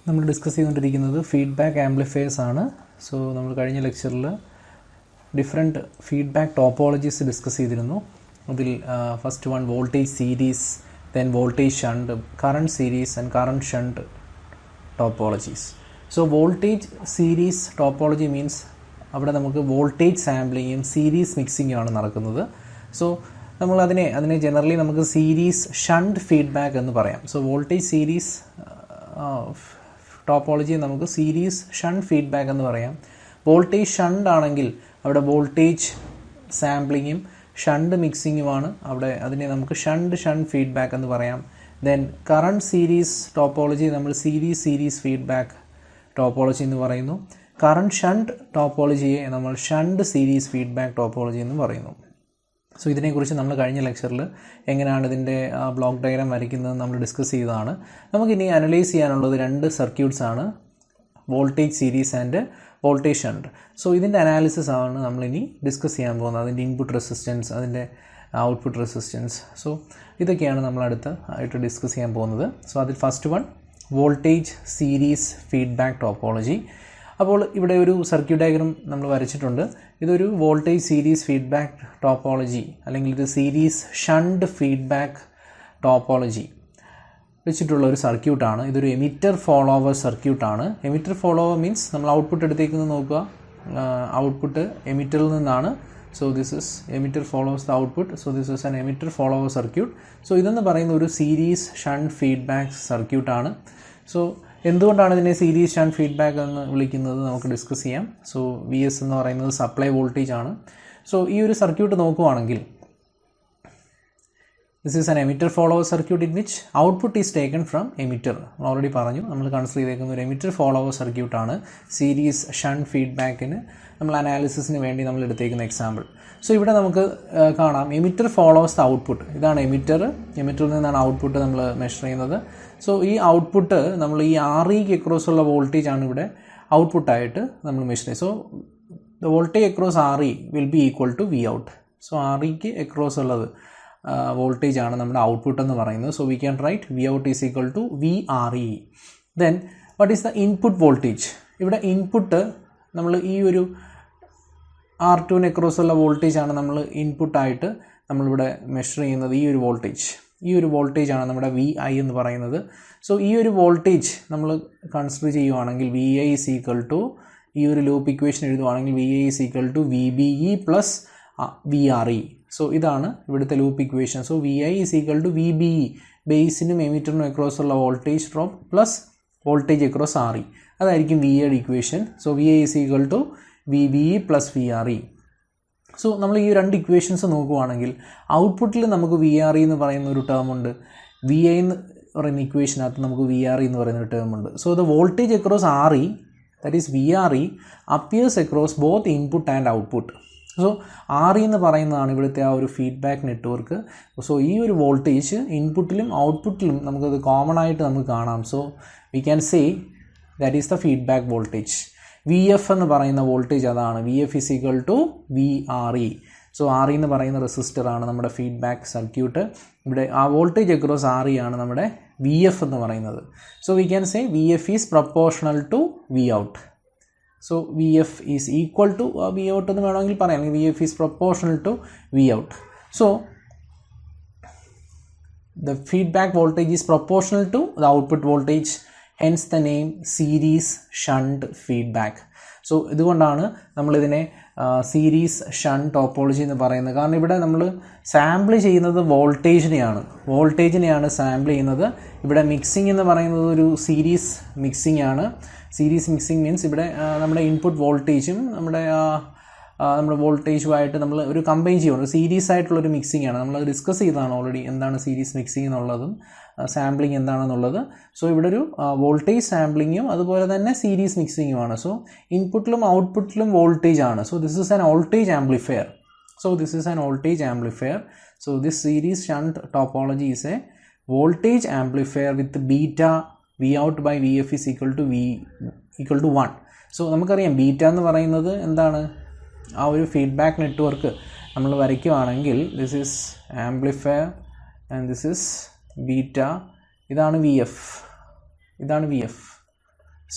നമ്മൾ ഡിസ്കസ് ചെയ്തുകൊണ്ടിരിക്കുന്നത് feedback amplifiers ആണ്. സോ നമ്മൾ കഴിഞ്ഞ ലെക്ചറിൽ ഡിഫറെൻറ്റ് ഫീഡ്ബാക്ക് ടോപ്പോളജീസ് ഡിസ്കസ് ചെയ്തിരുന്നു. അതിൽ first one voltage series, then voltage shunt, current series and current shunt topologies. So voltage series topology means അവിടെ നമുക്ക് വോൾട്ടേജ് സാമ്പിളിങ്ങും സീരീസ് മിക്സിങ്ങും ആണ് നടക്കുന്നത്. സോ നമ്മൾ അതിനെ ജനറലി നമുക്ക് സീരീസ് ഷണ്ട് ഫീഡ്ബാക്ക് എന്ന് പറയാം. സോ വോൾട്ടേജ് സീരീസ് ടോപ്പോളജി നമുക്ക് സീരീസ് ഷണ്ട് ഫീഡ്ബാക്ക് എന്ന് പറയാം. വോൾട്ടേജ് ഷണ്ട് ആണെങ്കിൽ അവിടെ വോൾട്ടേജ് സാമ്പിളിങ്ങും ഷണ്ട് മിക്സിങ്ങുമാണ്. അതിനെ നമുക്ക് ഷണ്ട് ഫീഡ്ബാക്ക് എന്ന് പറയാം. ദെൻ കറണ്ട് സീരീസ് ടോപ്പോളജി നമ്മൾ സീരീസ് ഫീഡ്ബാക്ക് ടോപ്പോളജി എന്ന് പറയുന്നു. കറണ്ട് ഷണ്ട് ടോപ്പോളജിയെ നമ്മൾ ഷണ്ട് സീരീസ് ഫീഡ്ബാക്ക് ടോപ്പോളജി എന്ന് പറയുന്നു. സോ ഇതിനെക്കുറിച്ച് നമ്മൾ കഴിഞ്ഞ ലെക്ചറിൽ എങ്ങനെയാണ് ഇതിൻ്റെ ബ്ലോക്ക് ഡയഗ്രാം വരയ്ക്കുന്നത് നമ്മൾ ഡിസ്കസ് ചെയ്തതാണ്. നമുക്കിനി അനലൈസ് ചെയ്യാനുള്ളത് രണ്ട് സർക്യൂട്ട്സ് ആണ്, voltage series and voltage shunt. So ഇതിൻ്റെ അനാലിസിസ് ആണ് നമ്മളിനി ഡിസ്കസ് ചെയ്യാൻ പോകുന്നത്. അതിൻ്റെ ഇൻപുട്ട് റെസിസ്റ്റൻസ്, അതിൻ്റെ ഔട്ട്പുട്ട് റെസിസ്റ്റൻസ്. സോ ഇതൊക്കെയാണ് നമ്മൾ ആയിട്ട് ഡിസ്കസ് ചെയ്യാൻ പോകുന്നത്. സോ അതിൽ first one voltage series feedback topology. അപ്പോൾ ഇവിടെ ഒരു സർക്യൂട്ട് ഡയഗ്രാം നമ്മൾ വരച്ചിട്ടുണ്ട്. ഇതൊരു വോൾട്ടേജ് സീരീസ് ഫീഡ്ബാക്ക് ടോപ്പോളജി അല്ലെങ്കിൽ ഇത് സീരീസ് ഷണ്ട് ഫീഡ്ബാക്ക് ടോപ്പോളജി വെച്ചിട്ടുള്ള ഒരു സർക്യൂട്ടാണ്. ഇതൊരു എമിറ്റർ ഫോളോവർ സർക്യൂട്ടാണ്. എമിറ്റർ ഫോളോവർ മീൻസ് നമ്മൾ ഔട്ട്പുട്ട് എടുത്തേക്കുന്നത് നോക്കുക, ഔട്ട്പുട്ട് എമിറ്ററിൽ നിന്നാണ്. So this is emitter followers the output. So this is an emitter follower circuit. So ഇതെന്ന് പറയുന്ന ഒരു സീരീസ് ഷണ്ട് ഫീഡ്ബാക്ക് സർക്യൂട്ടാണ്. സോ എന്തുകൊണ്ടാണ് ഇതിനെ സീരീസ് ഷണ്ട് ഫീഡ്ബാക്ക് എന്ന് വിളിക്കുന്നത് നമുക്ക് ഡിസ്കസ് ചെയ്യാം. സോ വി എസ് എന്ന് പറയുന്നത് സപ്ലൈ വോൾട്ടേജ് ആണ്. സോ ഈ ഒരു സർക്യൂട്ട് നോക്കുവാണെങ്കിൽ this is an emitter follower circuit in which output is taken from emitter. Already പറഞ്ഞു, നമ്മൾ കൺസിഡർ ചെയ്തേക്കുന്ന ഒരു എമിറ്റർ ഫോളോവർ സർക്യൂട്ടാണ് സീരീസ് ഷണ്ട് ഫീഡ്ബാക്കിന് നമ്മൾ അനാലിസിസിന് വേണ്ടി നമ്മൾ എടുത്തേക്കുന്ന എക്സാമ്പിൾ. സോ ഇവിടെ നമുക്ക് കാണാം എമിറ്റർ ഫോളോവേഴ്സ് ദ ഔട്ട്പുട്ട്. ഇതാണ് എമിറ്ററിൽ നിന്നാണ് ഔട്ട്പുട്ട് നമ്മൾ മെഷർ ചെയ്യുന്നത്. സോ ഈ ഔട്ട്പുട്ട് നമ്മൾ ഈ REക്ക് അക്രോസ് ഉള്ള വോൾട്ടേജ് ആണ് ഇവിടെ ഔട്ട്പുട്ടായിട്ട് നമ്മൾ മെഷർ ചെയ്യുന്നത്. So the voltage across RE will be equal to V out. So REക്ക് അക്രോസ് ഉള്ളത് വോൾട്ടേജ് ആണ് നമ്മുടെ ഔട്ട്പുട്ട് എന്ന് പറയുന്നത്. So we can write V out is equal to VRE. Then what is the input voltage? ഇവിടെ input നമ്മൾ ഈ ഒരു R2ന് അക്രോസ് ഉള്ള വോൾട്ടേജ് ആണ് നമ്മൾ ഇൻപുട്ടായിട്ട് നമ്മളിവിടെ മെഷർ ചെയ്യുന്നത്. ഈ ഒരു വോൾട്ടേജ് ആണ് നമ്മുടെ VI എന്ന് പറയുന്നത്. സോ ഈ ഒരു വോൾട്ടേജ് നമ്മൾ കൺസിഡർ ചെയ്യുവാണെങ്കിൽ VI ഈസ് ഈക്വൽ ടു, ഈ ഒരു ലൂപ്പ് ഇക്വേഷൻ എഴുതുവാണെങ്കിൽ VI is equal to VBE plus VRE. So ഇതാണ് ഇവിടുത്തെ loop equation. So VI is equal to VBE, ബേസിനും എമിറ്ററിനും അക്രോസ് ഉള്ള voltage drop plus voltage across RE. അതായിരിക്കും VIയുടെ equation. So VI is equal to VBE plus VRE. So നമ്മൾ ഈ രണ്ട് ഇക്വേഷൻസ് നോക്കുവാണെങ്കിൽ ഔട്ട്പുട്ടിൽ നമുക്ക് VRE എന്ന് പറയുന്ന ഒരു ടേം ഉണ്ട്, VI എന്ന് പറയുന്ന ഇക്വേഷനകത്ത് നമുക്ക് VRE എന്ന് പറയുന്ന ഒരു ടേം ഉണ്ട്. So the voltage across RE, that is VRE, appears across both input and output. So RE എന്ന് പറയുന്നതാണ് ഇവിടുത്തെ ആ ഒരു ഫീഡ്ബാക്ക് നെറ്റ്വർക്ക്. സോ ഈ ഒരു വോൾട്ടേജ് ഇൻപുട്ടിലും ഔട്ട്പുട്ടിലും നമുക്കത് കോമൺ ആയിട്ട് നമുക്ക് കാണാം. So we can say that is the feedback voltage. VF എന്ന് പറയുന്ന വോൾട്ടേജ് അതാണ്. VF is equal to VRE. So RE എന്ന് പറയുന്ന റെസിസ്റ്ററാണ് നമ്മുടെ ഫീഡ്ബാക്ക് സർക്യൂട്ട്. ഇവിടെ ആ വോൾട്ടേജ് അക്രോസ് RE ആണ് നമ്മുടെ VF എന്ന് പറയുന്നത്. So we can say VF is proportional to V out. So VF is equal to V out എന്ന് വേണമെങ്കിൽ പറയാം. VF is proportional to V out. So the feedback voltage is proportional to the output voltage, hence the name series shunt feedback. So ഇതുകൊണ്ടാണ് നമ്മളിതിനെ series shunt topology എന്ന് പറയുന്നത്. കാരണം ഇവിടെ നമ്മൾ സാമ്പിൾ ചെയ്യുന്നത് വോൾട്ടേജിനെയാണ് സാമ്പിൾ ചെയ്യുന്നത്. ഇവിടെ മിക്സിംഗ് എന്ന് പറയുന്നത് ഒരു സീരീസ് മിക്സിംഗ് ആണ്. സീരീസ് മിക്സിംഗ് മീൻസ് ഇവിടെ നമ്മുടെ ഇൻപുട്ട് വോൾട്ടേജും നമ്മുടെ വോൾട്ടേജുമായിട്ട് നമ്മൾ ഒരു കമ്പൈൻ ചെയ്യുന്നു. സീരീസ് ആയിട്ടുള്ളൊരു മിക്സിംഗ് ആണ്. നമ്മൾ ഡിസ്കസ് ചെയ്തതാണ് ഓൾറെഡി എന്താണ് സീരീസ് മിക്സിംഗ് എന്നുള്ളതും സാമ്പിളിംഗ് എന്താണെന്നുള്ളത്. സോ ഇവിടെ ഒരു വോൾട്ടേജ് സാമ്പിളിങ്ങും അതുപോലെ തന്നെ സീരീസ് മിക്സിങ്ങുമാണ്. സോ ഇൻപുട്ടിലും ഔട്ട്പുട്ടിലും വോൾട്ടേജ് ആണ്. So this is an voltage amplifier. So this series shunt topology is A voltage amplifier with beta V out by VF is equal to 1. So നമുക്കറിയാം beta എന്ന് പറയുന്നത് എന്താണ്, ആ ഒരു ഫീഡ്ബാക്ക് നെറ്റ്വർക്ക് നമ്മൾ വരയ്ക്കുകയാണെങ്കിൽ this is amplifier and this is beta, ഇതാണ് VF.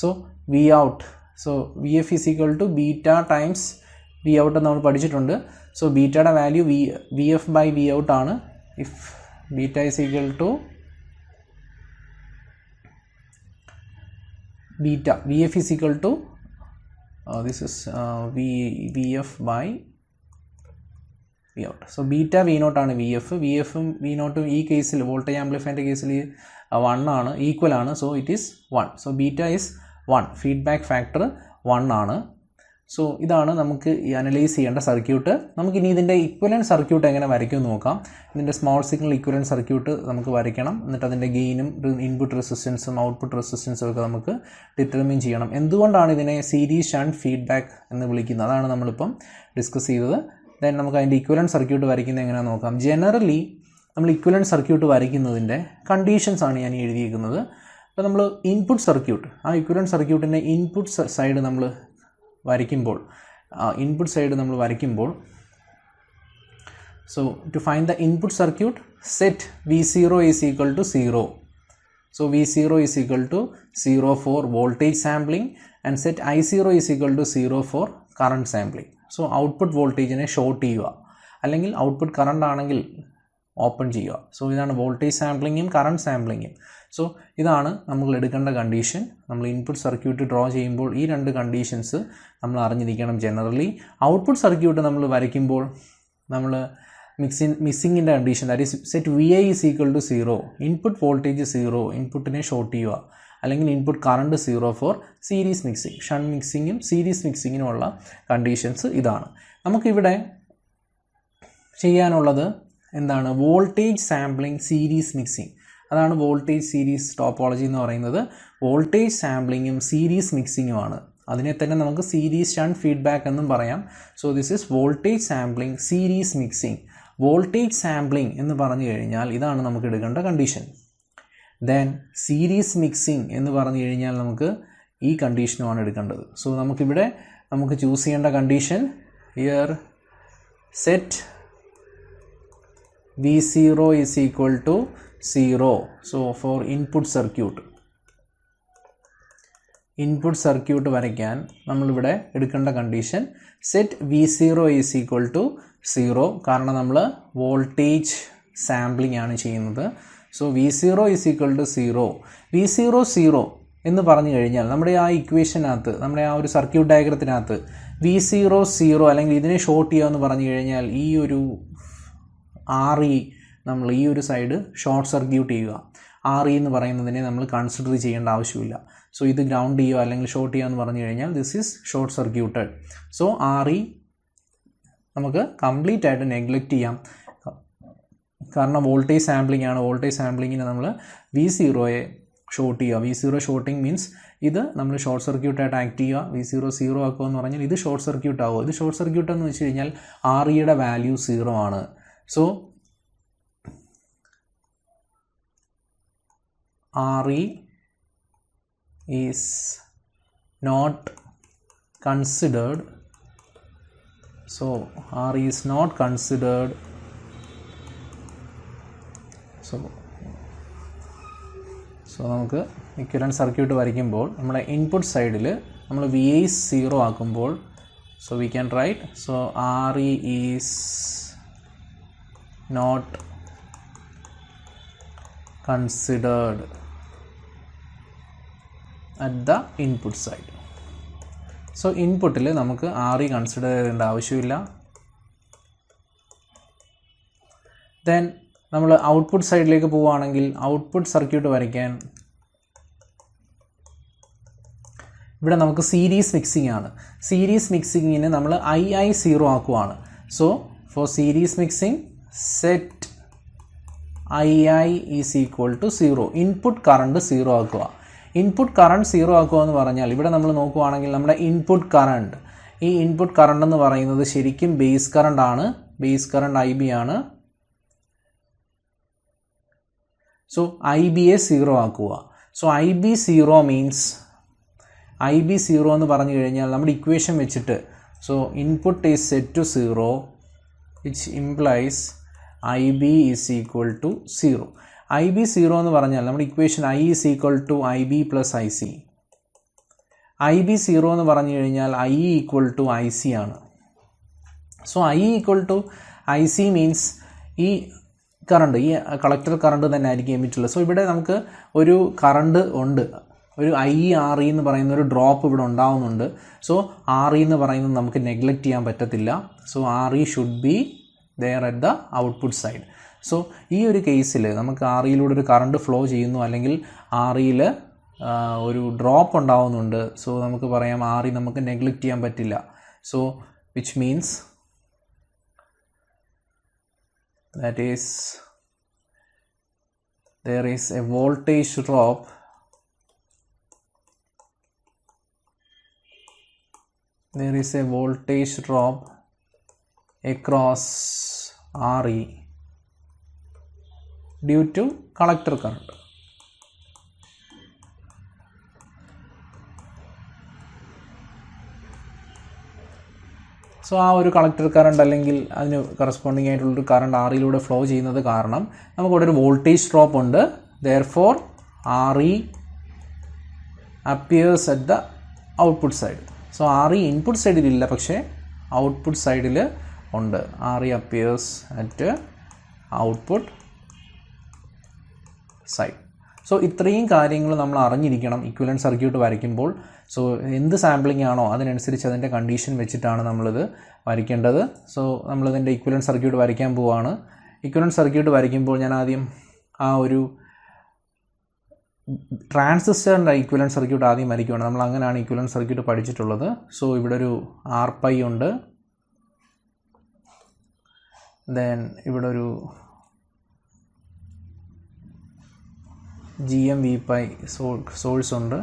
So we out, so V F is equal to beta times V out എന്ന് നമ്മൾ പഠിച്ചിട്ടുണ്ട്. സോ ബീറ്റയുടെ value V F by V out ആണ്. If beta is equal to beta, V F is equal to this is V F by V out. So beta V naught ആണ് V F, V എഫും V നോട്ടും ഈ കേസിൽ voltage ആംപ്ലിഫയറിൻ്റെ കേസിൽ 1 ആണ്, equal ആണ്. So it is 1. So beta is 1, feedback factor 1 ആണ്. സോ ഇതാണ് നമുക്ക് ഈ അനലൈസ് ചെയ്യേണ്ട സർക്യൂട്ട്. നമുക്കിനി ഇതിൻ്റെ ഇക്വലൻറ്റ് സർക്യൂട്ട് എങ്ങനെ വരയ്ക്കുമെന്ന് നോക്കാം. ഇതിൻ്റെ സ്മോൾ സിഗ്നൽ ഇക്വലൻറ്റ് സർക്യൂട്ട് നമുക്ക് വരയ്ക്കണം. എന്നിട്ട് അതിൻ്റെ ഗെയിനും ഇൻപുട്ട് റെസിസ്റ്റൻസും ഔട്ട്പുട്ട് റെസിസ്റ്റൻസും ഒക്കെ നമുക്ക് ഡിറ്റർമിൻ ചെയ്യണം. എന്തുകൊണ്ടാണ് ഇതിനെ സീരീസ് ഷണ്ട് ഫീഡ്ബാക്ക് എന്ന് വിളിക്കുന്നത്, അതാണ് നമ്മളിപ്പം ഡിസ്കസ് ചെയ്തത്. ദെൻ നമുക്ക് അതിൻ്റെ ഇക്വലൻറ്റ് സർക്യൂട്ട് വരയ്ക്കുന്നത് എങ്ങനെയാണെന്ന് നോക്കാം. ജനറലി നമ്മൾ ഇക്വലൻറ്റ് സർക്യൂട്ട് വരയ്ക്കുന്നതിൻ്റെ കണ്ടീഷൻസ് ആണ് ഞാൻ എഴുതിയിരിക്കുന്നത്. അപ്പോൾ നമ്മൾ ഇൻപുട്ട് സർക്യൂട്ട്, ആ ഇക്വലൻറ്റ് സർക്യൂട്ടിൻ്റെ ഇൻപുട്ട് സൈഡ് നമ്മൾ വരയ്ക്കുമ്പോൾ, so to find the input circuit, set V0 is equal to 0. So V0 is equal to 0 for voltage sampling and set I0 is equal to 0 for current sampling. So output voltage ne short ചെയ്യുക, അല്ലെങ്കിൽ output current ആണെങ്കിൽ open ചെയ്യുക. So ഇതാണ് voltage സാമ്പിളിങ്ങും current സാമ്പിളിങ്ങും. So ഇതാണ് നമ്മൾ എടുക്കേണ്ട condition. നമ്മൾ input circuit draw ചെയ്യുമ്പോൾ ഈ 2 കണ്ടീഷൻസ് നമ്മൾ അറിഞ്ഞിരിക്കണം. ജനറലി ഔട്ട്പുട്ട് സർക്യൂട്ട് നമ്മൾ വരയ്ക്കുമ്പോൾ നമ്മൾ മിസ്സിങ്ങിൻ്റെ condition, that is set V I is equal to 0, input voltage 0, ഇൻപുട്ടിനെ ഷോർട്ട് ചെയ്യുക, അല്ലെങ്കിൽ input current 0 for series mixing. Shunt മിക്സിങ്ങും സീരീസ് മിക്സിങ്ങിനുമുള്ള കണ്ടീഷൻസ് ഇതാണ്. നമുക്കിവിടെ ചെയ്യാനുള്ളത് എന്താണ്? Voltage sampling series mixing. അതാണ് വോൾട്ടേജ് സീരീസ് ടോപ്പോളജി എന്ന് പറയുന്നത്. വോൾട്ടേജ് സാമ്പിളിങ്ങും സീരീസ് മിക്സിങ്ങുമാണ്. അതിനെ തന്നെ നമുക്ക് സീരീസ് ഷണ്ട് ഫീഡ്ബാക്ക് എന്നും പറയാം. So this is voltage sampling series mixing. Voltage sampling എന്ന് പറഞ്ഞു കഴിഞ്ഞാൽ ഇതാണ് നമുക്ക് എടുക്കേണ്ട കണ്ടീഷൻ. ദെൻ സീരീസ് മിക്സിംഗ് എന്ന് പറഞ്ഞു കഴിഞ്ഞാൽ നമുക്ക് ഈ കണ്ടീഷനുമാണ് എടുക്കേണ്ടത്. സോ നമുക്കിവിടെ നമുക്ക് ചൂസ് ചെയ്യേണ്ട condition here set V0 is equal to 0. So for input circuit വരയ്ക്കാൻ നമ്മളിവിടെ എടുക്കേണ്ട condition set V0 is equal to 0. കാരണം നമ്മൾ വോൾട്ടേജ് സാമ്പിളിംഗ് ആണ് ചെയ്യുന്നത്. So V0 is equal to 0. V0 0 എന്ന് പറഞ്ഞു കഴിഞ്ഞാൽ നമ്മുടെ ആ ഇക്വേഷനകത്ത്, നമ്മുടെ ആ ഒരു സർക്യൂട്ട് ഡയഗ്രത്തിനകത്ത് V0 0 അല്ലെങ്കിൽ ഇതിനെ ഷോർട്ട് ചെയ്യുക എന്ന് പറഞ്ഞു കഴിഞ്ഞാൽ ഈ ഒരു RE നമ്മൾ ഈ ഒരു സൈഡ് ഷോർട്ട് സർക്യൂട്ട് ചെയ്യുക. RE എന്ന് പറയുന്നതിനെ നമ്മൾ കൺസിഡർ ചെയ്യേണ്ട ആവശ്യമില്ല. സോ ഇത് ഗ്രൗണ്ട് ചെയ്യുക അല്ലെങ്കിൽ ഷോർട്ട് ചെയ്യുക എന്ന് പറഞ്ഞു കഴിഞ്ഞാൽ this is short circuited. So RE നമുക്ക് കംപ്ലീറ്റ് ആയിട്ട് നെഗ്ലക്റ്റ് ചെയ്യാം. കാരണം വോൾട്ടേജ് സാമ്പിളിംഗ് ആണ്. വോൾട്ടേജ് സാമ്പിളിങ്ങിന് നമ്മൾ V0യെ ഷോർട്ട് ചെയ്യുക. V0 ഷോർട്ടിങ് മീൻസ് ഇത് നമ്മൾ ഷോർട്ട് സർക്യൂട്ടായിട്ട് ആക്ട് ചെയ്യുക. V0 0 ആക്കുക എന്ന് പറഞ്ഞാൽ ഇത് ഷോർട്ട് സർക്യൂട്ട് ആവുക. ഇത് ഷോർട്ട് സർക്യൂട്ട് എന്ന് വെച്ച് കഴിഞ്ഞാൽ REയുടെ വാല്യൂ 0 ആണ്. So RE is not considered. So RE is not considered. So നമുക്ക് ഇക്വലൻറ്റ് സർക്യൂട്ട് വരയ്ക്കുമ്പോൾ നമ്മുടെ ഇൻപുട്ട് സൈഡിൽ നമ്മൾ VI 0 ആക്കുമ്പോൾ, so we can write, so RE is not considered at the input side. So ഇൻപുട്ടിൽ നമുക്ക് RE കൺസിഡർ ചെയ്യേണ്ട ആവശ്യമില്ല. ദെൻ നമ്മൾ ഔട്ട്പുട്ട് സൈഡിലേക്ക് പോവുകയാണെങ്കിൽ ഔട്ട്പുട്ട് സർക്യൂട്ട് വരയ്ക്കാൻ ഇവിടെ നമുക്ക് സീരീസ് മിക്സിംഗ് ആണ്. സീരീസ് മിക്സിങ്ങിന് നമ്മൾ II 0 ആക്കുവാണ്. So for series mixing set II is equal to 0. Input current 0 ആക്കുക. ഇൻപുട്ട് കറണ്ട് 0 ആക്കുക എന്ന് പറഞ്ഞാൽ ഇവിടെ നമ്മൾ നോക്കുകയാണെങ്കിൽ നമ്മുടെ ഇൻപുട്ട് കറണ്ട്, ഈ ഇൻപുട്ട് കറണ്ട് എന്ന് പറയുന്നത് ശരിക്കും ബേസ് കറണ്ട് ആണ്. ബേസ് കറണ്ട് IB ആണ്. സോ IBയെ 0 ആക്കുക. സോ IB 0 മീൻസ് IB 0 എന്ന് പറഞ്ഞു കഴിഞ്ഞാൽ നമ്മുടെ ഇക്വേഷൻ വെച്ചിട്ട്, so input is set to 0 which implies IB is equal to 0. IB 0 എന്ന് പറഞ്ഞാൽ നമ്മുടെ equation I is equal to IB plus IC. IB0 എന്ന് പറഞ്ഞു കഴിഞ്ഞാൽ I ഈക്വൽ ടു IC ആണ്. So I equal to IC means ഈ current, ഈ collector current തന്നെ ആയിരിക്കും എമിറ്റുള്ളത്. സോ ഇവിടെ നമുക്ക് ഒരു കറണ്ട് ഉണ്ട്, ഒരു IRE എന്ന് പറയുന്ന ഒരു ഡ്രോപ്പ് ഇവിടെ ഉണ്ടാവുന്നുണ്ട്. സോ RE എന്ന് പറയുന്നത് നമുക്ക് നെഗ്ലക്റ്റ് ചെയ്യാൻ പറ്റത്തില്ല. So RE should be there at the output side. So ഈ ഒരു കേസിൽ നമുക്ക് REയിലൂടെ ഒരു കറണ്ട് ഫ്ലോ ചെയ്യുന്നു, അല്ലെങ്കിൽ REയിൽ ഒരു ഡ്രോപ്പ് ഉണ്ടാവുന്നുണ്ട്. സോ നമുക്ക് പറയാം RE നമുക്ക് നെഗ്ലക്റ്റ് ചെയ്യാൻ പറ്റില്ല. So which means that is there is a voltage drop across RE due to collector current. So ആ ഒരു കളക്ടർ കറണ്ട് അല്ലെങ്കിൽ അതിന് കറസ്പോണ്ടിങ് ആയിട്ടുള്ളൊരു കറണ്ട് REയിലൂടെ ഫ്ലോ ചെയ്യുന്നത് കാരണം നമുക്കിവിടെ ഒരു വോൾട്ടേജ് ഡ്രോപ്പ് ഉണ്ട്. Therefore RE appears at the output side. So RE input സൈഡിലില്ല, പക്ഷേ ഔട്ട്പുട്ട് സൈഡിൽ ഉണ്ട്. RE appears at output side. So ഇത്രയും കാര്യങ്ങൾ നമ്മൾ അറിഞ്ഞിരിക്കണം ഇക്വലൻറ്റ് സർക്യൂട്ട് വരയ്ക്കുമ്പോൾ. സോ എന്ത് സാമ്പിളിംഗ് ആണോ അതിനനുസരിച്ച് അതിൻ്റെ കണ്ടീഷൻ വെച്ചിട്ടാണ് നമ്മളിത് വരയ്ക്കേണ്ടത്. സോ നമ്മളിതിൻ്റെ ഇക്വലൻറ്റ് സർക്യൂട്ട് വരയ്ക്കാൻ പോവുകയാണ്. ഇക്വലൻറ്റ് സർക്യൂട്ട് വരയ്ക്കുമ്പോൾ ഞാൻ ആദ്യം ആ ഒരു ട്രാൻസിസ്റ്ററിൻ്റെ ഇക്വലൻറ്റ് സർക്യൂട്ട് ആദ്യം വരയ്ക്കുകയാണ്. നമ്മൾ അങ്ങനെയാണ് ഇക്വലൻറ്റ് സർക്യൂട്ട് പഠിച്ചിട്ടുള്ളത്. സോ ഇവിടെ ഒരു Rπ ഉണ്ട്, ദെൻ ഇവിടെ ഒരു GM-Vπ സോഴ്സ് ഉണ്ട്.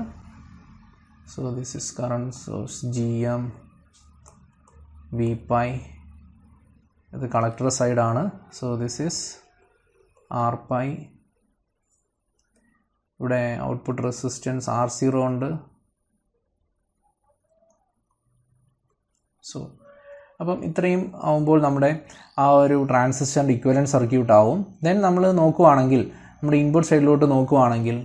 So this is current source GM-Vπ. ഇത് കളക്ടർ സൈഡാണ്. So this is Rπ. ഇവിടെ ഔട്ട്പുട്ട് റെസിസ്റ്റൻസ് R0 ഉണ്ട്. സോ അപ്പം ഇത്രയും ആവുമ്പോൾ നമ്മുടെ ആ ഒരു ട്രാൻസിസ്റ്ററിൻ്റെ ഇക്വലൻറ്റ് സർക്യൂട്ട് ആവും. ദെൻ നമ്മൾ നോക്കുവാണെങ്കിൽ നമ്മുടെ ഇൻപുട്ട് സൈഡിലോട്ട് നോക്കുവാണെങ്കിൽ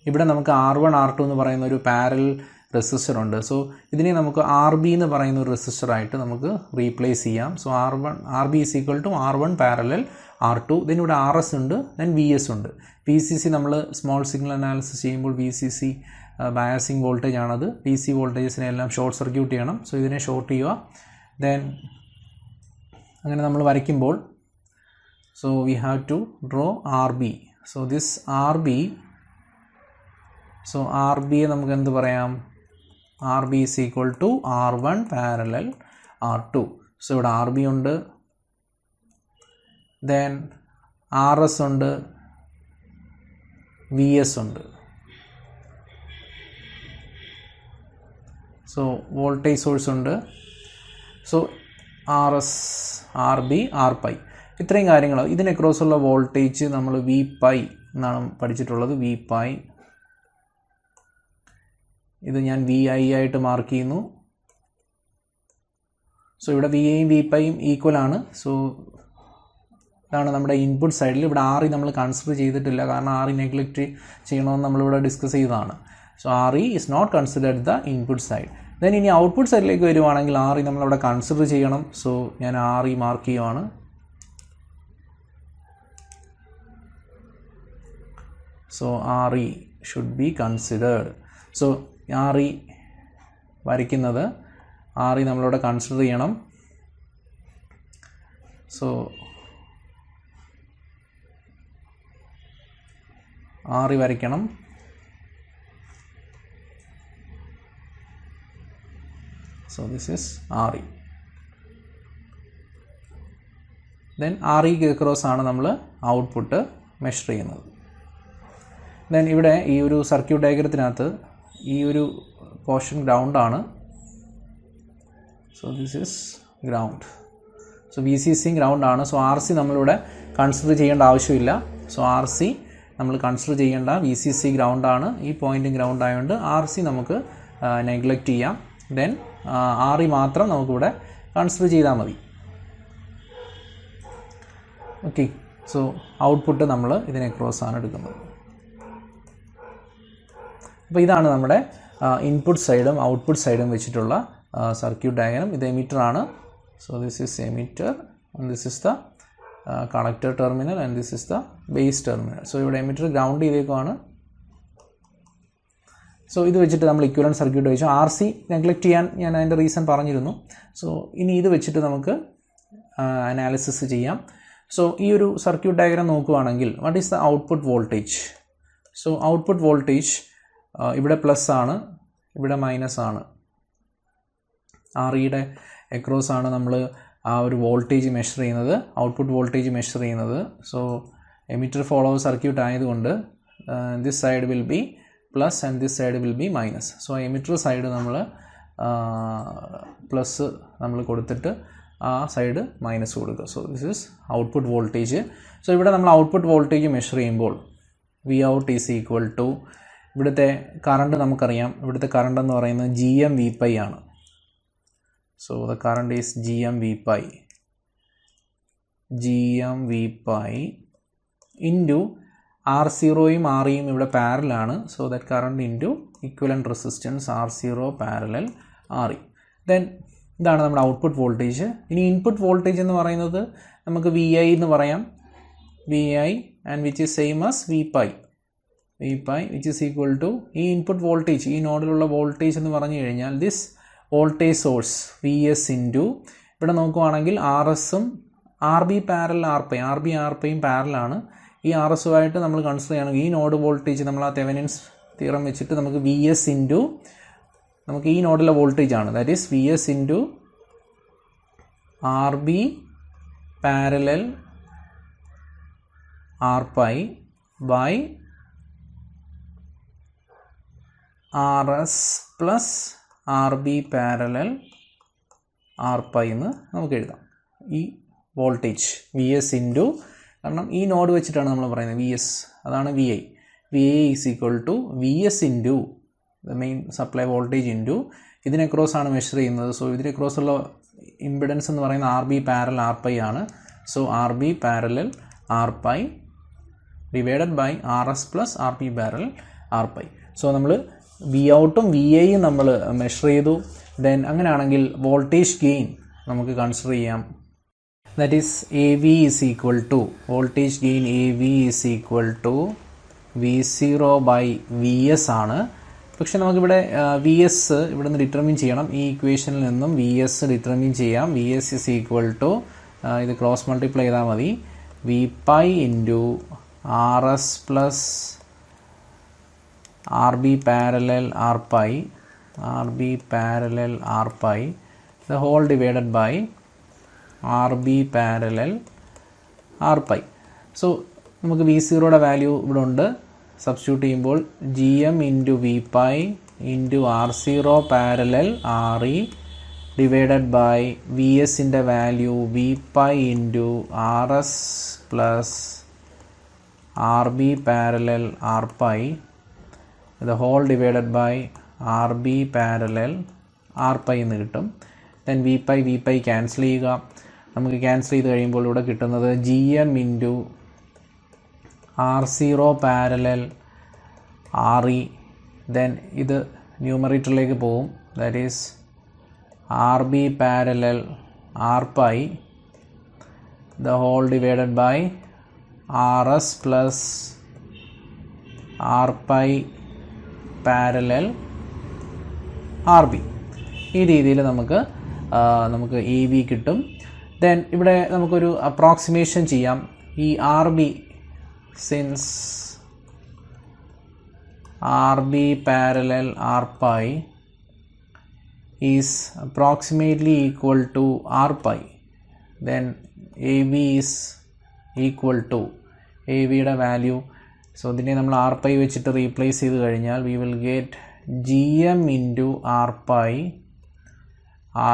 ഇവിടെ നമുക്ക് R1 R2 എന്ന് പറയുന്ന ഒരു പാരലൽ റെസിസ്റ്റർ ഉണ്ട്. സോ ഇതിനെ നമുക്ക് RB എന്ന് പറയുന്ന ഒരു റെസിസ്റ്ററായിട്ട് നമുക്ക് റീപ്ലേസ് ചെയ്യാം. So RB is equal to R1 parallel R2. Then ഇവിടെ RS ഉണ്ട്, ദെൻ VS ഉണ്ട്. VCC നമ്മൾ സ്മോൾ സിഗ്നൽ അനാലിസിസ് ചെയ്യുമ്പോൾ VCC ബയാസിങ് വോൾട്ടേജ് ആണത്. DC വോൾട്ടേജസിനെ എല്ലാം ഷോർട്ട് സർക്യൂട്ട് ചെയ്യണം. സോ ഇതിനെ ഷോർട്ട് ചെയ്യുക. ദെൻ അങ്ങനെ നമ്മൾ വരയ്ക്കുമ്പോൾ so we have to draw RB. So this RB, so RBയെ നമുക്ക് എന്ത് പറയാം? RB is equal to R1 parallel R2. So ഇവിടെ RB ഉണ്ട്, ദെൻ RS ഉണ്ട്, VS ഉണ്ട്. സോ വോൾട്ടേജ് സോഴ്സ് ഉണ്ട്. സോ RS, RB, Rπ ഇത്രയും കാര്യങ്ങൾ. ഇതിന് അക്രോസുള്ള വോൾട്ടേജ് നമ്മൾ Vπ എന്നാണ് പഠിച്ചിട്ടുള്ളത്. Vπ ഇത് ഞാൻ VI ആയിട്ട് മാർക്ക് ചെയ്യുന്നു. സോ ഇവിടെ VIയും Vπയും ഈക്വൽ ആണ്. സോ ഇതാണ് നമ്മുടെ ഇൻപുട്ട് സൈഡിൽ. ഇവിടെ RE നമ്മൾ കൺസിഡർ ചെയ്തിട്ടില്ല, കാരണം RE നെഗ്ലക്റ്റ് ചെയ്യണമെന്ന് നമ്മളിവിടെ ഡിസ്കസ് ചെയ്തതാണ്. So RE is not considered the input side. Then ഇനി ഔട്ട്പുട്ട് സൈഡിലേക്ക് വരുവാണെങ്കിൽ RE നമ്മളവിടെ കൺസിഡർ ചെയ്യണം. സോ ഞാൻ RE മാർക്ക് ചെയ്യുവാണ്. So RE should be considered. So RE വരയ്ക്കുന്നത് RE നമ്മളിവിടെ കൺസിഡർ ചെയ്യണം. സോ RE വരയ്ക്കണം. So this is RE. Then REക്ക് അക്രോസ് ആണ് നമ്മൾ ഔട്ട്പുട്ട് മെഷർ ചെയ്യുന്നത്. ദെൻ ഇവിടെ ഈ ഒരു സർക്യൂട്ട് ഡയഗ്രത്തിനകത്ത് ഈ ഒരു പോർഷൻ ഗ്രൗണ്ട് ആണ്. So this is ground. So VCC ground ആണ്. സോ RC നമ്മളിവിടെ കൺസിഡർ ചെയ്യേണ്ട ആവശ്യമില്ല. സോ RC നമ്മൾ കൺസിഡർ ചെയ്യേണ്ട, VCC ഗ്രൗണ്ട് ആണ്. ഈ പോയിൻറ്റും ഗ്രൗണ്ട് ആയതുകൊണ്ട് RC നമുക്ക് നെഗ്ലക്റ്റ് ചെയ്യാം. ദെൻ RE മാത്രം നമുക്കിവിടെ കൺസിഡർ ചെയ്താൽ മതി. ഓക്കെ. സോ ഔട്ട്പുട്ട് നമ്മൾ ഇതിനെ ക്രോസ് ആണ് എടുക്കുന്നത്. അപ്പോൾ ഇതാണ് നമ്മുടെ ഇൻപുട്ട് സൈഡും ഔട്ട്പുട്ട് സൈഡും വെച്ചിട്ടുള്ള സർക്യൂട്ട് ഡയഗ്രം. ഇത് എമിറ്റർ ആണ്. So this is emitter and this is the connector terminal and this is the base terminal. So ഇവിടെ എമിറ്റർ ഗ്രൗണ്ട് ചെയ്തേക്കുവാണ്. സോ ഇത് വെച്ചിട്ട് നമ്മൾ ഇക്വലൻറ്റ് സർക്യൂട്ട് വെച്ചു. ആർ സി നെഗ്ലക്റ്റ് ചെയ്യാൻ ഞാൻ അതിൻ്റെ റീസൺ പറഞ്ഞിരുന്നു. സോ ഇനി ഇത് വെച്ചിട്ട് നമുക്ക് അനാലിസിസ് ചെയ്യാം. സോ ഈ ഒരു സർക്യൂട്ട് ഡയഗ്രം നോക്കുകയാണെങ്കിൽ what is the output voltage? So output voltage ഇവിടെ പ്ലസ് ആണ്, ഇവിടെ മൈനസ് ആണ്. ആർ ഇയുടെ അക്രോസ് ആണ് നമ്മൾ ആ ഒരു വോൾട്ടേജ് മെഷർ ചെയ്യുന്നത്, ഔട്ട്പുട്ട് വോൾട്ടേജ് മെഷർ ചെയ്യുന്നത്. സോ എമിറ്റർ ഫോളോ സർക്യൂട്ട് ആയതുകൊണ്ട് this side will be plus and this side will be minus. So emitter side നമ്മൾ പ്ലസ് നമ്മൾ കൊടുത്തിട്ട് ആ സൈഡ് മൈനസ് കൊടുക്കുക. So this is output voltage. So ഇവിടെ നമ്മൾ ഔട്ട്പുട്ട് വോൾട്ടേജ് മെഷർ ചെയ്യുമ്പോൾ V out is equal to, ഇവിടുത്തെ current നമുക്കറിയാം, ഇവിടുത്തെ കറണ്ട് എന്ന് പറയുന്നത് GM_V∅ ആണ്. So the current is GM_V∅ into R0യും REയും ഇവിടെ പാരലാണ്. So that current into equivalent resistance R0 parallel RE. Then ഇതാണ് നമ്മുടെ ഔട്ട്പുട്ട് വോൾട്ടേജ്. ഇനി ഇൻപുട്ട് വോൾട്ടേജ് എന്ന് പറയുന്നത് നമുക്ക് VI എന്ന് പറയാം. VI and which is same as V∅ which is equal to ഈ ഇൻപുട്ട് വോൾട്ടേജ്, ഈ നോഡിലുള്ള വോൾട്ടേജ് എന്ന് പറഞ്ഞു കഴിഞ്ഞാൽ this voltage source VS into ഇവിടെ നോക്കുവാണെങ്കിൽ RSഉം RB പാരലൽ RPയും പാരലാണ്. ഈ RSുമായിട്ട് നമ്മൾ കൺസിഡർ ചെയ്യുകയാണെങ്കിൽ ഈ നോഡ് വോൾട്ടേജ് നമ്മൾ ആ തെവെനിൻസ് തിയറം വെച്ചിട്ട് നമുക്ക് VS ഇൻറ്റു നമുക്ക് ഈ നോഡിലെ വോൾട്ടേജ് ആണ്, that is VS into RB parallel RPi by RS plus RB parallel RPi എന്ന് നമുക്ക് എഴുതാം. ഈ വോൾട്ടേജ് VS ഇൻറ്റു, കാരണം ഈ നോഡ് വെച്ചിട്ടാണ് നമ്മൾ പറയുന്നത് VS, അതാണ് VI is equal to VS into the main supply voltage into ഇതിനെ ക്രോസ് ആണ് മെഷർ ചെയ്യുന്നത്. സോ ഇതിനെ ക്രോസ് ഉള്ള ഇമ്പിഡൻസ് എന്ന് പറയുന്നത് RB പാരലൽ RPi ആണ്. So RB parallel RPi divided by RS plus RB parallel RPi. So നമ്മൾ വി ഔട്ടും VIയും നമ്മൾ മെഷർ ചെയ്തു. ദെൻ അങ്ങനെയാണെങ്കിൽ വോൾട്ടേജ് ഗെയിൻ നമുക്ക് കൺസിഡർ ചെയ്യാം. That is AV is equal to voltage gain AV is equal to V0 by VS ആണ്. പക്ഷെ നമുക്കിവിടെ VS ഇവിടെ നിന്ന് ഡിറ്റർമിൻ ചെയ്യണം. ഈ ഇക്വേഷനിൽ നിന്നും VS ഡിറ്റർമിൻ ചെയ്യാം. VS ഈസ് ഈക്വൽ ടു ഇത് ക്രോസ് മൾട്ടിപ്ലൈ ചെയ്താൽ മതി, V∅ into RS plus RB parallel RPi the whole divided by RB parallel RPi. So നമുക്ക് V0യുടെ വാല്യൂ ഇവിടെ ഉണ്ട്. സബ്സ്റ്റിറ്റ്യൂട്ട് ചെയ്യുമ്പോൾ GM into V∅ into R0 parallel RE divided by VSൻ്റെ value V∅ into RS plus RB parallel RPi the whole divided by RB parallel RPi എന്ന് കിട്ടും. Then V∅ cancel ചെയ്യുക. നമുക്ക് ക്യാൻസൽ ചെയ്ത് കഴിയുമ്പോൾ ഇവിടെ കിട്ടുന്നത് GM into R0 parallel RE. Then ഇത് ന്യൂമറേറ്ററിലേക്ക് പോവും, that is RB parallel RPi the whole divided by RS plus RPi parallel RB. ഈ രീതിയിൽ നമുക്ക് AV കിട്ടും. ദെൻ ഇവിടെ നമുക്കൊരു അപ്രോക്സിമേഷൻ ചെയ്യാം. ഈ RB since RB parallel RPi is approximately equal to RPi, then AV is equal to AVയുടെ value. So ഇതിനെ നമ്മൾ RPi വെച്ചിട്ട് റീപ്ലേസ് ചെയ്ത് കഴിഞ്ഞാൽ we will get GM into RPi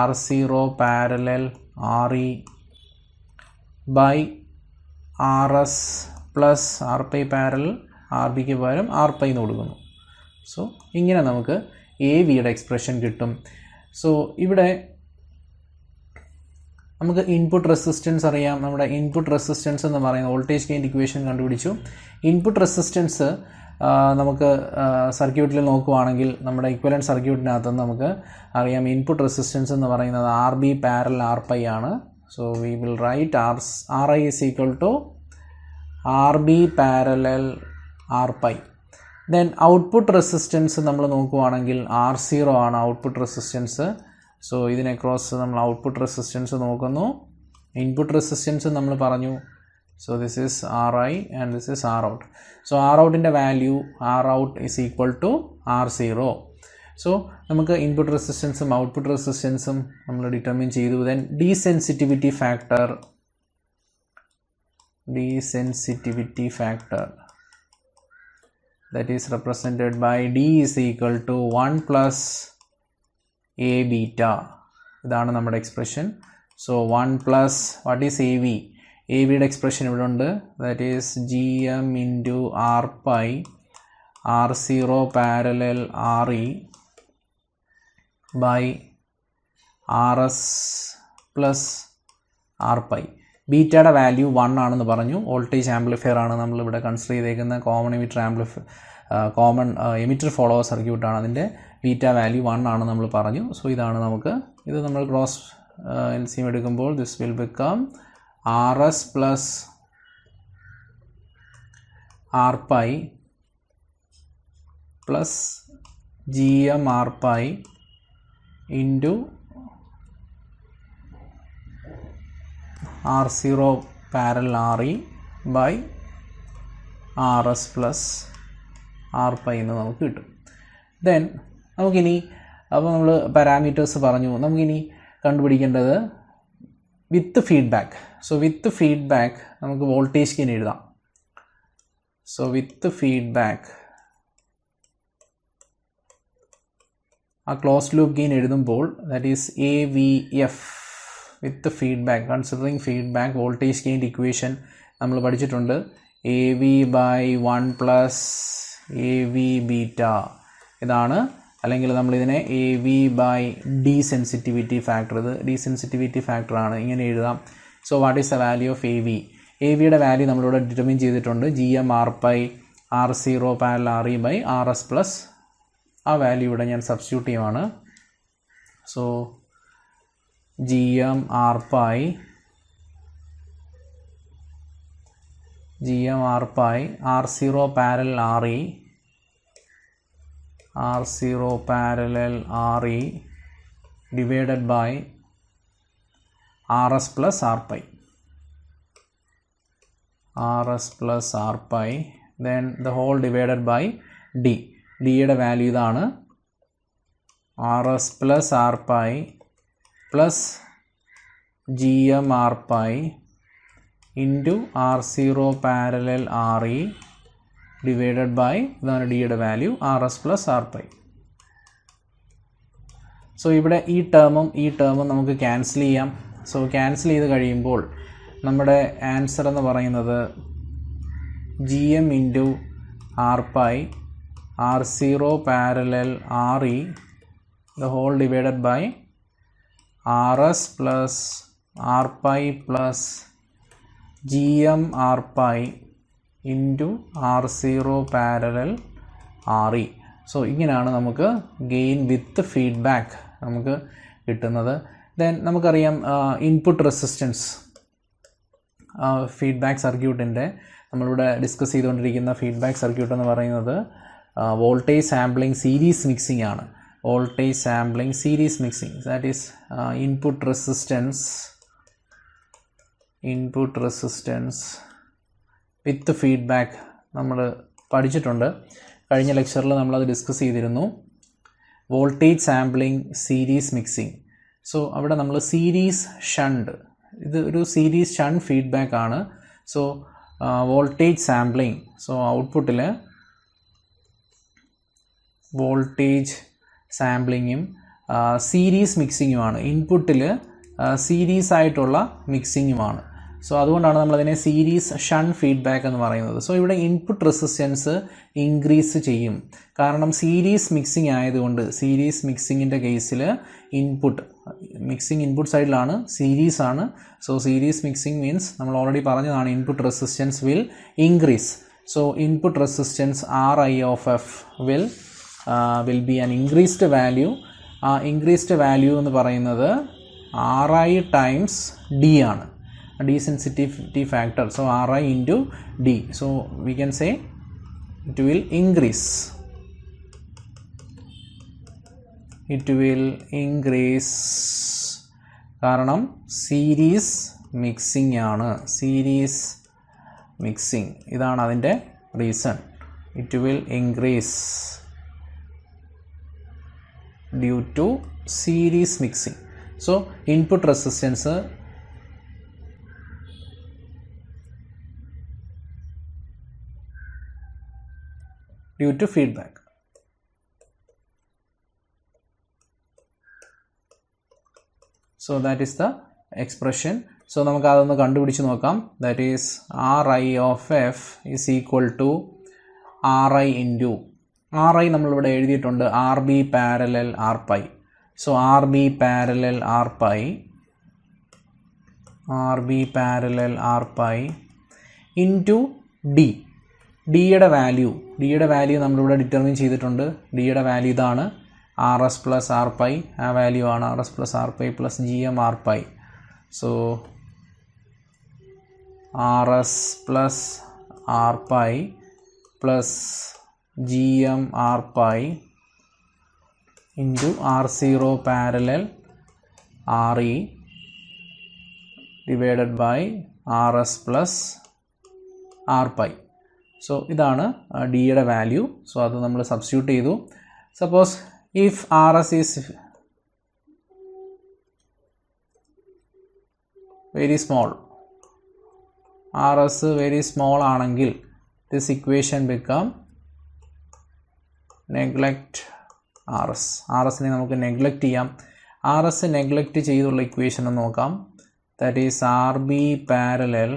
R0 parallel RE by RS plus RPi parallel RBക്ക് പകരം RPi എന്ന് കൊടുക്കുന്നു. സോ ഇങ്ങനെ നമുക്ക് AVയുടെ എക്സ്പ്രഷൻ കിട്ടും. സോ ഇവിടെ നമുക്ക് ഇൻപുട്ട് റെസിസ്റ്റൻസ് അറിയാം. നമ്മുടെ ഇൻപുട്ട് റെസിസ്റ്റൻസ് എന്ന് പറയുന്നത് വോൾട്ടേജ് ഗെയിൻ ഇക്വേഷൻ കണ്ടുപിടിച്ചു. ഇൻപുട്ട് റെസിസ്റ്റൻസ് നമുക്ക് സർക്യൂട്ടിൽ നോക്കുവാണെങ്കിൽ നമ്മുടെ ഇക്വലൻറ്റ് സർക്യൂട്ടിനകത്തുനിന്ന് നമുക്ക് അറിയാം ഇൻപുട്ട് റെസിസ്റ്റൻസ് എന്ന് പറയുന്നത് RB പാരലൽ RPi ആണ്. So we will write RI is equal to RB parallel RPi. Then output resistance നമ്മൾ നോക്കുവാണെങ്കിൽ R0 ആണ് ഔട്ട്പുട്ട് റെസിസ്റ്റൻസ്. സോ ഇതിനെ ക്രോസ് നമ്മൾ ഔട്ട്പുട്ട് റെസിസ്റ്റൻസ് നോക്കുന്നു. ഇൻപുട്ട് റെസിസ്റ്റൻസ് നമ്മൾ പറഞ്ഞു. So this is Ri and this is Rout. So Rout in the value Rout is equal to R0. So നമുക്ക് input റെസിസ്റ്റൻസും ഔട്ട്പുട്ട് റെസിസ്റ്റൻസും നമ്മൾ ഡിറ്റർമിൻ ചെയ്തു. Then desensitivity factor that is represented by D is equal to 1 plus A beta. ഇതാണ് നമ്മുടെ expression. So 1 plus what is AV? AVയുടെ expression ഇവിടെ ഉണ്ട്. That is GM into RPi R0 parallel RE by RS plus RPi. ബീറ്റയുടെ value 1 ആണെന്ന് പറഞ്ഞു. Voltage amplifier ആണ് നമ്മളിവിടെ കൺസിഡർ ചെയ്തേക്കുന്ന കോമൺ എമിറ്റർ ഫോളോവർ സർക്യൂട്ടാണ്. അതിൻ്റെ ബീറ്റ വാല്യൂ 1 ആണ് നമ്മൾ പറഞ്ഞു. സോ ഇതാണ് നമുക്ക് ഇത് നമ്മൾ ക്രോസ് LCM എടുക്കുമ്പോൾ this will become RS plus RPi plus GM RPi into R0 parallel RE by RS plus RPi എന്ന് നമുക്ക് കിട്ടും. ദെൻ നമുക്കിനി അപ്പോൾ നമ്മൾ പാരാമീറ്റേഴ്സ് പറഞ്ഞു. നമുക്കിനി കണ്ടുപിടിക്കേണ്ടത് വിത്ത് ഫീഡ്ബാക്ക്. സോ വിത്ത് ഫീഡ്ബാക്ക് നമുക്ക് വോൾട്ടേജ് ഗെയിൻ എഴുതാം. സോ വിത്ത് ഫീഡ്ബാക്ക് ആ ക്ലോസ്ഡ് ലൂപ്പ് ഗെയിൻ എഴുതുമ്പോൾ that is AVF with feedback. Considering feedback voltage gain equation നമ്മൾ പഠിച്ചിട്ടുണ്ട്. AV by 1 plus AV beta ഇതാണ്. അല്ലെങ്കിൽ നമ്മളിതിനെ AV by desensitivity factor. ഇത് desensitivity factor ആണ്. ഇങ്ങനെ എഴുതാം. So what is the value of AV? AVയുടെ വാല്യൂ നമ്മളിവിടെ ഡിറ്റർമിൻ ചെയ്തിട്ടുണ്ട്. GM RPi R0 parallel RE by RS plus ആ വാല്യൂ ഇവിടെ ഞാൻ സബ്സ്റ്റിറ്റ്യൂട്ട് ചെയ്യുവാണ്. So GM RPi R0 parallel RE divided by RS plus RPi. Then the whole divided by D. Dയുടെ value ഇതാണ്. RS plus RPi plus GM RPi into R0 parallel RE divided by ഇതാണ് ഡിയുടെ value RS plus RPi. So ഇവിടെ ഈ ടേമും നമുക്ക് cancel ചെയ്യാം. So cancel ചെയ്ത് കഴിയുമ്പോൾ നമ്മുടെ ആൻസർ എന്ന് പറയുന്നത് GM into RPi R0 parallel RE the whole divided by RS plus RPi plus GM RPi into R0 parallel RE. So ഇങ്ങനെയാണ് നമുക്ക് ഗെയിൻ വിത്ത് ഫീഡ്ബാക്ക് നമുക്ക് കിട്ടുന്നത്. ദെൻ നമുക്കറിയാം ഇൻപുട്ട് റെസിസ്റ്റൻസ് ഫീഡ്ബാക്ക് സർക്യൂട്ടിൻ്റെ നമ്മളിവിടെ ഡിസ്കസ് ചെയ്തുകൊണ്ടിരിക്കുന്ന ഫീഡ്ബാക്ക് സർക്യൂട്ട് എന്ന് പറയുന്നത് വോൾട്ടേജ് സാമ്പിളിംഗ് സീരീസ് മിക്സിംഗ് ആണ്. Voltage sampling series mixing that is input resistance with feedback നമ്മൾ പഠിച്ചിട്ടുണ്ട്. കഴിഞ്ഞ ലെക്ചറിൽ നമ്മളത് ഡിസ്കസ് ചെയ്തിരുന്നു. Voltage sampling series mixing. So അവിടെ നമ്മൾ സീരീസ് ഷണ്ട്, ഇത് ഒരു സീരീസ് ഷണ്ട് ഫീഡ്ബാക്ക് ആണ്. സോ വോൾട്ടേജ് സാമ്പിളിംഗ്, സോ ഔട്ട്പുട്ടിൽ വോൾട്ടേജ് സാമ്പിളിങ്ങും സീരീസ് മിക്സിങ്ങുമാണ്. ഇൻപുട്ടിൽ സീരീസ് ആയിട്ടുള്ള മിക്സിങ്ങുമാണ്. സോ അതുകൊണ്ടാണ് നമ്മളതിനെ സീരീസ് ഷണ്ട് ഫീഡ്ബാക്ക് എന്ന് പറയുന്നത്. സോ ഇവിടെ ഇൻപുട്ട് റെസിസ്റ്റൻസ് ഇൻക്രീസ് ചെയ്യും. കാരണം സീരീസ് മിക്സിംഗ് ആയതുകൊണ്ട്, സീരീസ് മിക്സിങ്ങിൻ്റെ കേസിൽ ഇൻപുട്ട് സൈഡിലാണ്, സീരീസ് ആണ്. സോ സീരീസ് മിക്സിംഗ് മീൻസ് നമ്മൾ ഓൾറെഡി പറഞ്ഞതാണ് input resistance will increase. So input resistance Ri of f will be an increased value. Increased value എന്ന് പറയുന്നത് Ri times D ആണ്. Desensitivity factor. So Ri into D. So we can say it will increase. It will increase കാരണം series mixing ആണ്. Series mixing ഇതാണ് അതിൻ്റെ reason. It will increase due to series mixing. So input resistance due to feedback. So that is the expression. So നമുക്ക് അതൊന്ന് കണ്ടുപിടിച്ച് നോക്കാം. That is Ri of f is equal to Ri into Ri നമ്മളിവിടെ എഴുതിയിട്ടുണ്ട് RB parallel R pi. So RB parallel R pi into D. ഡിയുടെ value നമ്മളിവിടെ determine ചെയ്തിട്ടുണ്ട്. ഡിയുടെ വാല്യൂ ഇതാണ് RS പ്ലസ് ആർ പൈ. ആ വാല്യൂ ആണ് RS plus R pi plus GM R pi. So RS plus R pi plus GM R pi into R0 parallel RE divided by RS plus R pi. So ഇതാണ് ഡിയുടെ value. സോ അത് നമ്മൾ substitute ചെയ്തു. Suppose if RS ഈസ് very small, RS very small ആണെങ്കിൽ this equation become neglect RSനെ നമുക്ക് നെഗ്ലക്റ്റ് ചെയ്യാം. RS നെഗ്ലക്റ്റ് ചെയ്തുള്ള ഇക്വേഷൻ ഒന്ന് നോക്കാം. That is RB parallel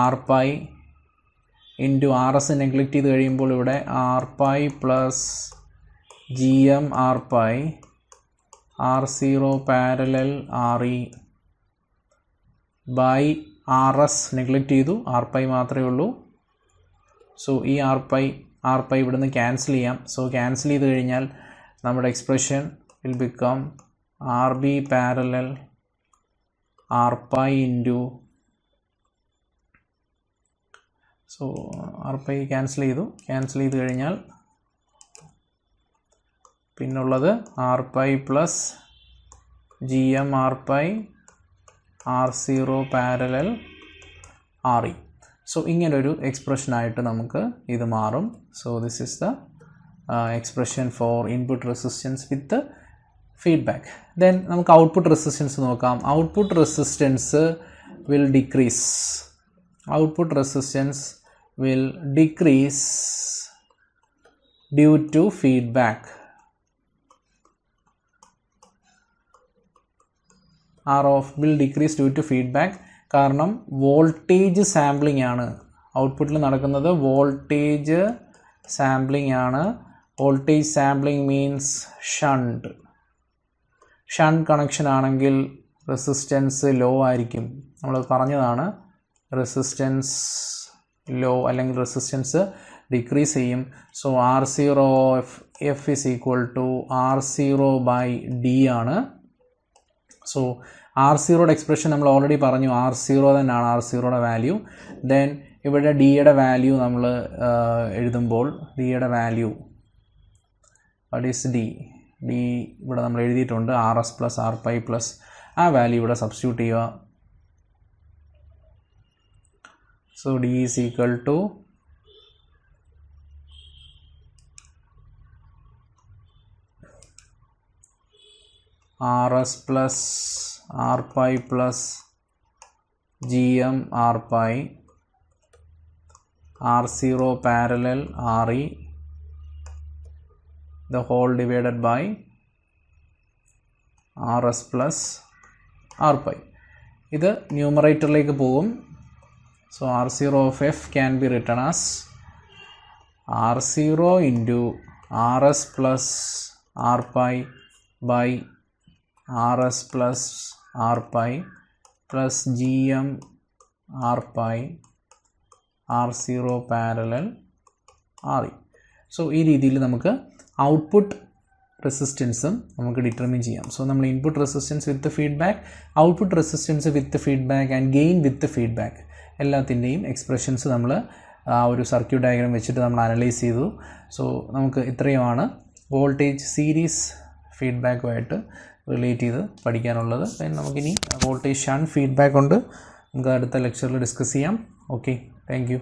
R pi into RS neglect ചെയ്ത് കഴിയുമ്പോൾ ഇവിടെ R pi plus GM R pi R0 parallel RE by RS neglect ചെയ്തു, R പൈ മാത്രമേ ഉള്ളൂ. സോ ഈ R പൈ ഇവിടുന്ന് ക്യാൻസൽ ചെയ്യാം. സോ ക്യാൻസൽ ചെയ്ത് കഴിഞ്ഞാൽ നമ്മുടെ expression will become RB parallel R pi into so R pi cancel ചെയ്ത് കഴിഞ്ഞാൽ പിന്നുള്ളത് R pi plus GM R pi R0 parallel RE. So ഇങ്ങനൊരു എക്സ്പ്രഷനായിട്ട് നമുക്ക് ഇത് മാറും. So this is the expression for input resistance with feedback. Then നമുക്ക് output resistance നോക്കാം. Output resistance will decrease. Output resistance will decrease due to feedback. ROF will decrease due to feedback കാരണം voltage sampling ആണ് ഔട്ട്പുട്ടിൽ നടക്കുന്നത്. Voltage sampling ആണ്. Voltage sampling means shunt connection ആണെങ്കിൽ resistance law ആയിരിക്കും. നമ്മൾ പറഞ്ഞതാണ് റെസിസ്റ്റൻസ് ലോ അല്ലെങ്കിൽ റെസിസ്റ്റൻസ് ഡിക്രീസ് ചെയ്യും. So R0 F is equal to R0 by D ആണ്. സോ R0യുടെ എക്സ്പ്രഷൻ നമ്മൾ ഓൾറെഡി പറഞ്ഞു. R0 തന്നെയാണ് R0യുടെ വാല്യൂ. ദെൻ ഇവിടെ ഡിയുടെ വാല്യൂ നമ്മൾ എഴുതുമ്പോൾ ഡിയുടെ വാല്യൂ വാട്ട് ഈസ് ഡി ഇവിടെ നമ്മൾ എഴുതിയിട്ടുണ്ട് RS plus R pi plus ആ വാല്യൂ ഇവിടെ സബ്സ്റ്റിറ്റ്യൂട്ട് ചെയ്യുക. So D is equal to RS plus R pi plus GM R pi R0 parallel RE the whole divided by RS plus R pi. ഇത് ന്യൂമറേറ്ററിലേക്ക് പോകും. So R0 of F can be written as R0 into RS plus R pi by RS plus R pi plus GM R pi R0 parallel RE. So ഈ രീതിയിൽ നമുക്ക് output റെസിസ്റ്റൻസും നമുക്ക് determine ചെയ്യാം. So നമ്മൾ input resistance with feedback, output resistance with feedback and gain with feedback എല്ലാത്തിൻ്റെയും expressions നമ്മൾ ആ ഒരു സർക്യൂട്ട് ഡയഗ്രാം വെച്ചിട്ട് നമ്മൾ അനലൈസ് ചെയ്തു. സോ നമുക്ക് ഇത്രയുമാണ് വോൾട്ടേജ് സീരീസ് ഫീഡ്ബാക്കുമായിട്ട് റിലേറ്റ് ചെയ്ത് പഠിക്കാനുള്ളത്. നമുക്കിനി വോൾട്ടേജ് ഷണ്ട് ഫീഡ്ബാക്ക് ഉണ്ട്, നമുക്ക് അടുത്ത ലെക്ചറിൽ ഡിസ്കസ് ചെയ്യാം. Okay, thank you.